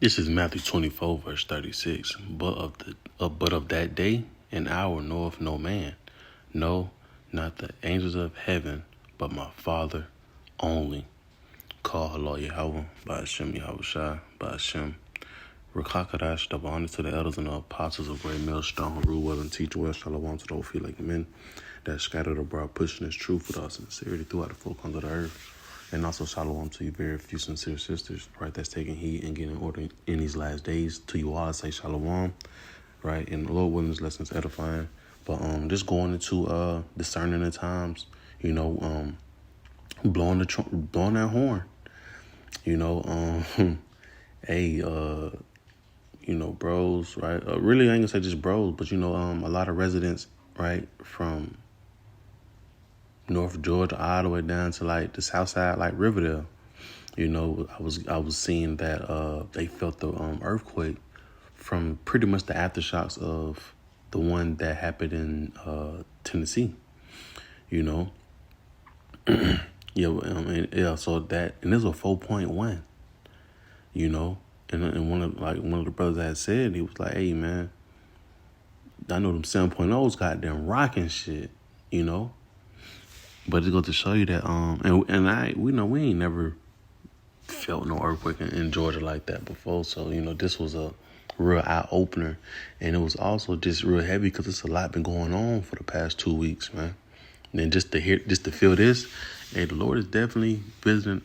This is Matthew 24, verse 36. But of that day and hour knoweth no man, no, not the angels of heaven, but my Father only. Call Allah Yahweh, Ba'ashem Yahweh Shai, Ba'ashem. Rakakadash, double honor to the elders and the apostles of Great Millstone, who rule well and teach well. Shalom to those feel like men that scattered abroad, pushing this truth with our sincerity throughout the four corners of the earth. And also shalom to you very few sincere sisters, right, that's taking heed and getting order in these last days. To you all, I say shalom, right, and the Lord willing, this lesson's edifying. But just going into discerning the times, blowing that horn, bros, right? Really, I ain't gonna say just bros, but a lot of residents, right, from North Georgia all the way down to like the south side, like Riverdale. I was seeing that they felt the earthquake from pretty much the aftershocks of the one that happened in Tennessee. So that, and this was a 4.1. And one of the brothers had said, he was like, "Hey man, I know them 7.0s goddamn rocking shit, But it goes to show you that we ain't never felt no earthquake in Georgia like that before. So this was a real eye opener, and it was also just real heavy because it's a lot been going on for the past 2 weeks, man. And then just to feel this, hey, the Lord is definitely visiting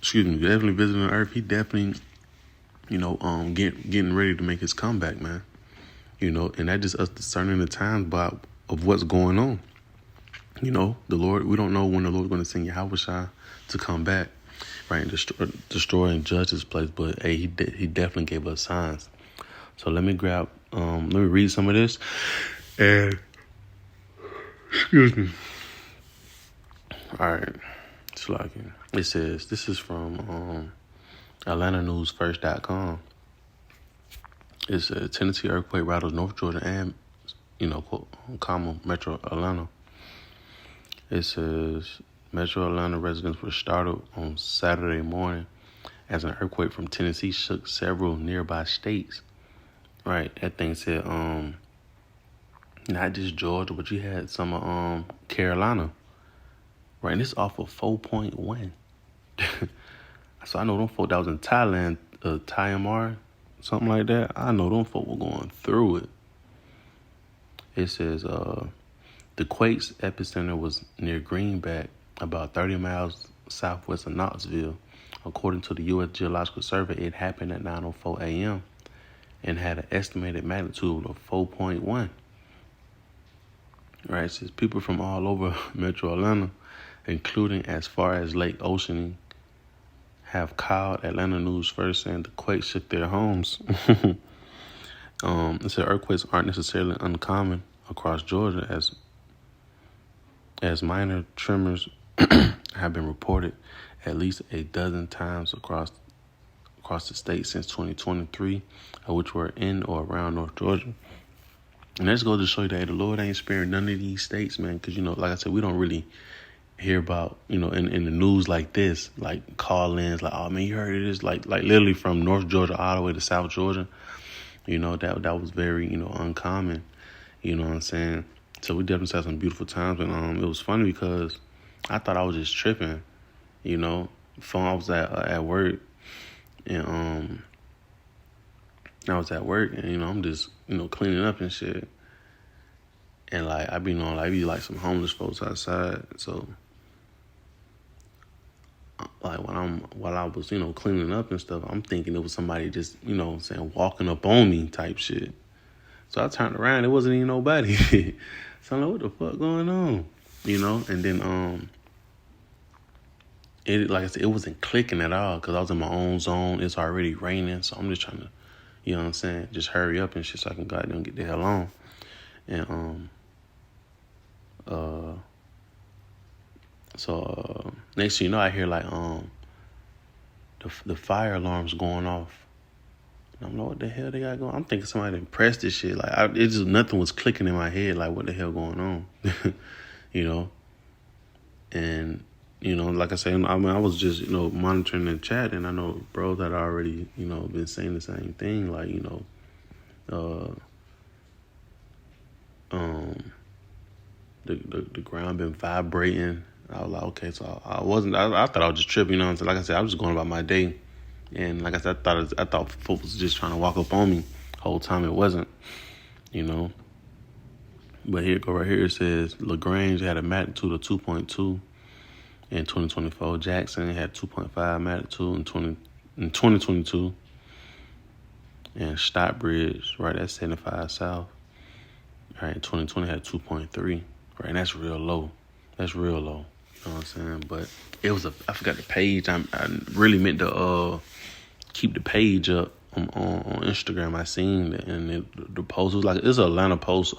the earth. He definitely getting ready to make his comeback, man. And that just us discerning the times of what's going on. The Lord, we don't know when the Lord's going to send Yahweh Shai to come back, right, and destroy and judge this place. But hey, he definitely gave us signs. So let me read some of this. And excuse me. All right, it says, this is from AtlantaNewsFirst.com. It says Tennessee earthquake rattles North Georgia and Metro Atlanta. It says Metro Atlanta residents were startled on Saturday morning as an earthquake from Tennessee shook several nearby states. Right, that thing said not just Georgia, but you had some of Carolina. Right, and it's off of 4.1. So I know them folk that was in Thailand, Myanmar, something like that. I know them folk were going through it. It says the quake's epicenter was near Greenback, about 30 miles southwest of Knoxville. According to the U.S. Geological Survey, it happened at 9:04 a.m. and had an estimated magnitude of 4.1. Right, it says people from all over Metro Atlanta, including as far as Lake Ocean, have called Atlanta News First, saying the quake shook their homes. It said earthquakes aren't necessarily uncommon across Georgia, as minor tremors have been reported at least a dozen times across the state since 2023, which were in or around North Georgia. And that's going to show you that the Lord ain't sparing none of these states, man, because, like I said, we don't really hear about, in the news like this, like call-ins, like, oh, man, you heard of this? Like literally from North Georgia all the way to South Georgia, that was very, uncommon, you know what I'm saying? So we definitely had some beautiful times, and it was funny because I thought I was just tripping, I was at work, and I was at work, and I'm just cleaning up and shit, and like I be some homeless folks outside, so like while I was cleaning up and stuff, I'm thinking it was somebody just walking up on me type shit. So I turned around, it wasn't even nobody. So I'm like, what the fuck going on? And then it, like I said, it wasn't clicking at all because I was in my own zone. It's already raining, so I'm just trying to, just hurry up and shit so I can go out there and get the hell on. And so next thing you know, I hear like the fire alarms going off. I don't know what the hell they got going. I'm thinking somebody done pressed this shit. Like it just nothing was clicking in my head. Like what the hell going on, And like I say, I mean, I was just, monitoring the chat, and I know bros had already, been saying the same thing, like, the ground been vibrating. I was like, okay, so I wasn't. I thought I was just tripping, So like I said, I was just going about my day, and like I said, I thought folks was just trying to walk up on me. Whole time it wasn't, But here, go right here. It says LaGrange had a magnitude of 2.2 in 2024. Jackson had 2.5 magnitude in 2022, and Stockbridge, right at 75 South, right, in 2020 had 2.3. Right, and that's real low. That's real low. You know what I'm saying? But it was I forgot the page. I really meant to keep the page up on Instagram. I seen it, and the post was like, it's an Atlanta Post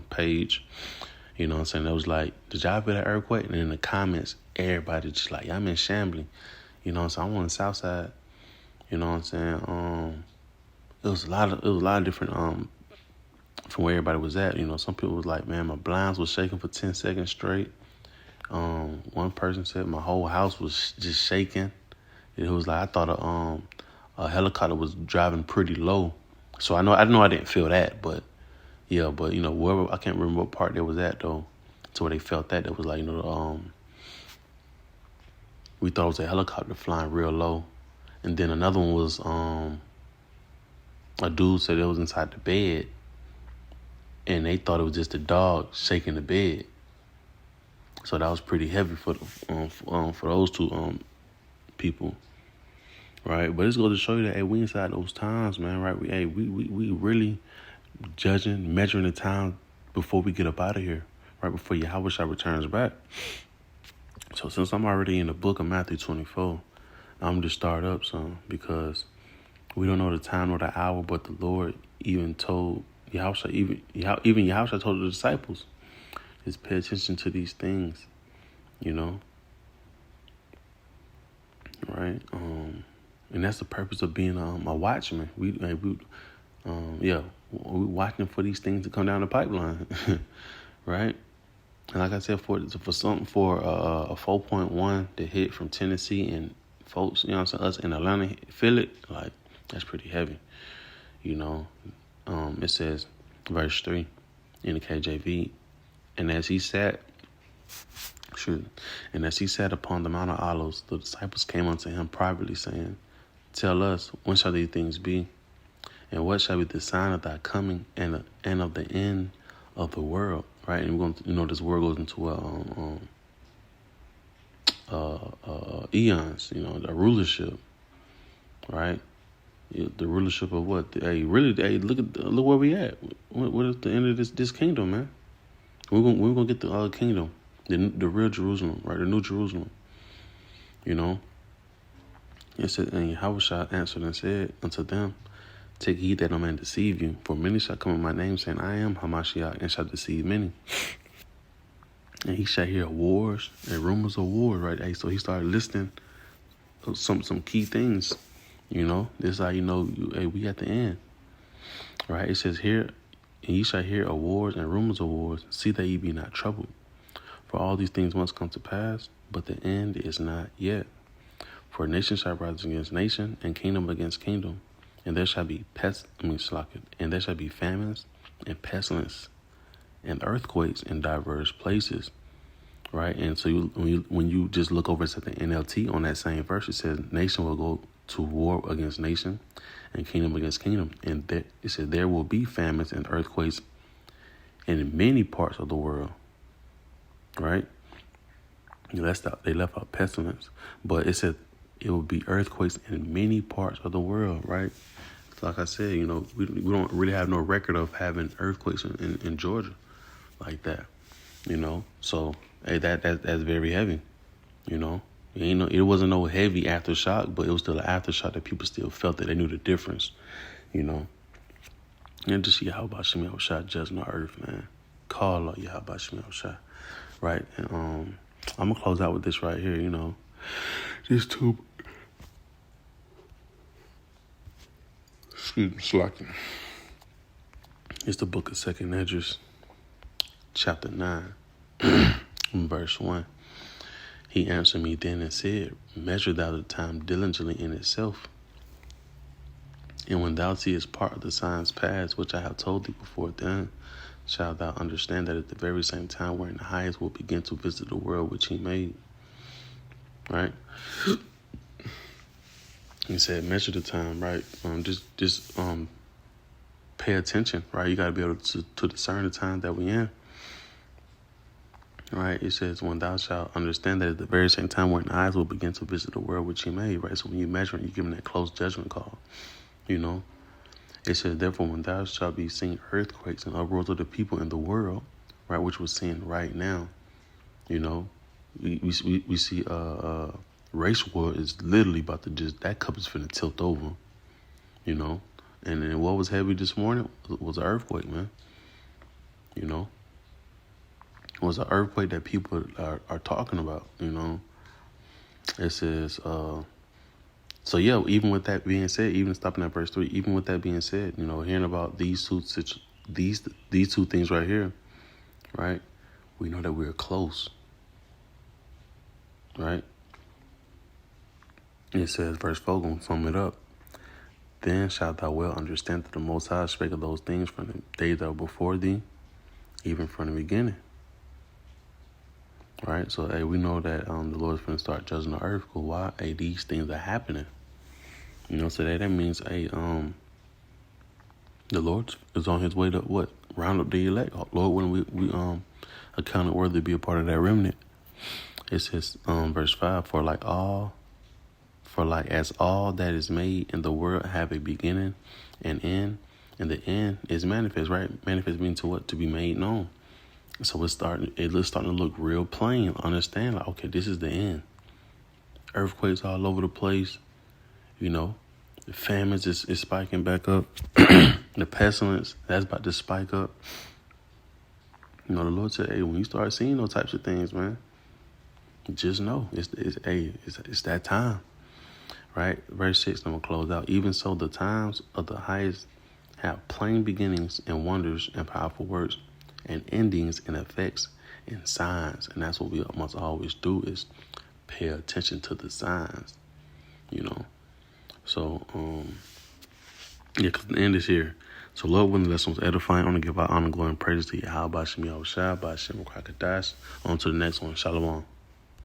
page. You know what I'm saying? It was like, did y'all feel that earthquake? And in the comments, everybody just like, y'all in Chamblee. You know what I'm saying? I'm on the south side. You know what I'm saying? It was a lot of different from where everybody was at. Some people was like, man, my blinds was shaking for 10 seconds straight. One person said my whole house was just shaking. It was like, I thought a helicopter was driving pretty low. So I know I didn't feel that, but yeah, but wherever, I can't remember what part they was at though, to where they felt that. It was like, we thought it was a helicopter flying real low. And then another one was a dude said it was inside the bed, and they thought it was just a dog shaking the bed. So that was pretty heavy for those two people, right? But it's going to show you that, hey, we inside those times, man, right? We really judging, measuring the time before we get up out of here, right before Yahushua returns back. So since I'm already in the book of Matthew 24, I'm just start up some, because we don't know the time or the hour, but the Lord even told Yahushua, even Yahushua told the disciples, is pay attention to these things, right? And that's the purpose of being a watchman. We watching for these things to come down the pipeline, right? And like I said, for a 4.1 to hit from Tennessee, and folks, us in Atlanta feel it, like, that's pretty heavy, It says, verse 3 in the KJV, and as he sat upon the Mount of Olives, the disciples came unto him privately, saying, tell us, when shall these things be? And what shall be the sign of thy coming and of the end of the world? Right? And we're going to, this world goes into eons, the rulership, right? The rulership of what? Look where we at. What is the end of this kingdom, man? We're gonna get the other kingdom, the real Jerusalem, right? The new Jerusalem. It said, and Yahushua answered and said unto them, take heed that no man deceive you, for many shall come in my name, saying, I am Hamashiach, and shall deceive many. And he shall hear wars and rumors of wars, right? Hey, so he started listing some key things. This is how we at the end, right? It says here, and ye shall hear of wars and rumors of wars. See that ye be not troubled, for all these things must come to pass, but the end is not yet. For nation shall rise against nation, and kingdom against kingdom, and there shall be and there shall be famines and pestilence and earthquakes in diverse places, right? And so when you just look over at the NLT on that same verse, it says nation will go to war against nation, and kingdom against kingdom, and it said there will be famines and earthquakes in many parts of the world, right? They left out pestilence, but it said it will be earthquakes in many parts of the world, right? Like I said, we don't really have no record of having earthquakes in Georgia like that, So hey, that's very heavy, It wasn't no heavy aftershock, but it was still an aftershock that people still felt that they knew the difference, And to see how about Shemi Yahushua judging the earth, man. Call out Yahweh Shemi Yahushua, right? And I'm gonna close out with this right here, Just two. Excuse me, slacking. It's the book of 2nd Esdras, chapter 9, verse 1. He answered me then and said, Measure thou the time diligently in itself. And when thou seest part of the signs past, which I have told thee before, then shalt thou understand that at the very same time wherein the highest will begin to visit the world which he made. Right? He said, measure the time, right? Just pay attention, right? You got to be able to discern the time that we're in. Right? It says, when thou shalt understand that at the very same time wherein the eyes will begin to visit the world which he made, right? So when you're measuring, you're giving that close judgment call, you know? It says, therefore, when thou shalt be seeing earthquakes and uproars of the people in the world, right, which we're seeing right now, you know, we see race war is literally about to that cup is finna tilt over, you know. And then what was heavy this morning was an earthquake, man. You know, it was an earthquake that people are talking about, you know. It says, so yeah, even with that being said, even stopping at verse 3, even with that being said, you know, hearing about these two things right here, right? We know that we're close, right? It says, verse 4, gonna sum it up. Then shalt thou well understand that the Most High spake of those things from the days that were before thee, even from the beginning. Right? So, hey, we know that the Lord's going to start judging the earth. But why? Hey, these things are happening. You know, so that means, hey, the Lord is on his way to what? Round up the elect. Lord, when we accounted worthy to be a part of that remnant. It says, verse 5, For like as all that is made in the world have a beginning and end, and the end is manifest, right? Manifest means to what? To be made known. So it's starting to look real plain. Understand, like, okay, this is the end. Earthquakes all over the place. You know, the famines is spiking back up. The pestilence, that's about to spike up. You know, the Lord said, hey, when you start seeing those types of things, man, just know it's that time. Right? Verse 6, I'm going to close out. Even so, the times of the highest have plain beginnings and wonders and powerful works and endings and effects and signs. And that's what we must always do, is pay attention to the signs, you know. So, yeah, because the end is here. So, Lord, when the lesson was edifying, I want to give our honor, glory, and praise to Yahweh, Bashem, Yahushua, Bashem, Krakadash. On to the next one. Shalom.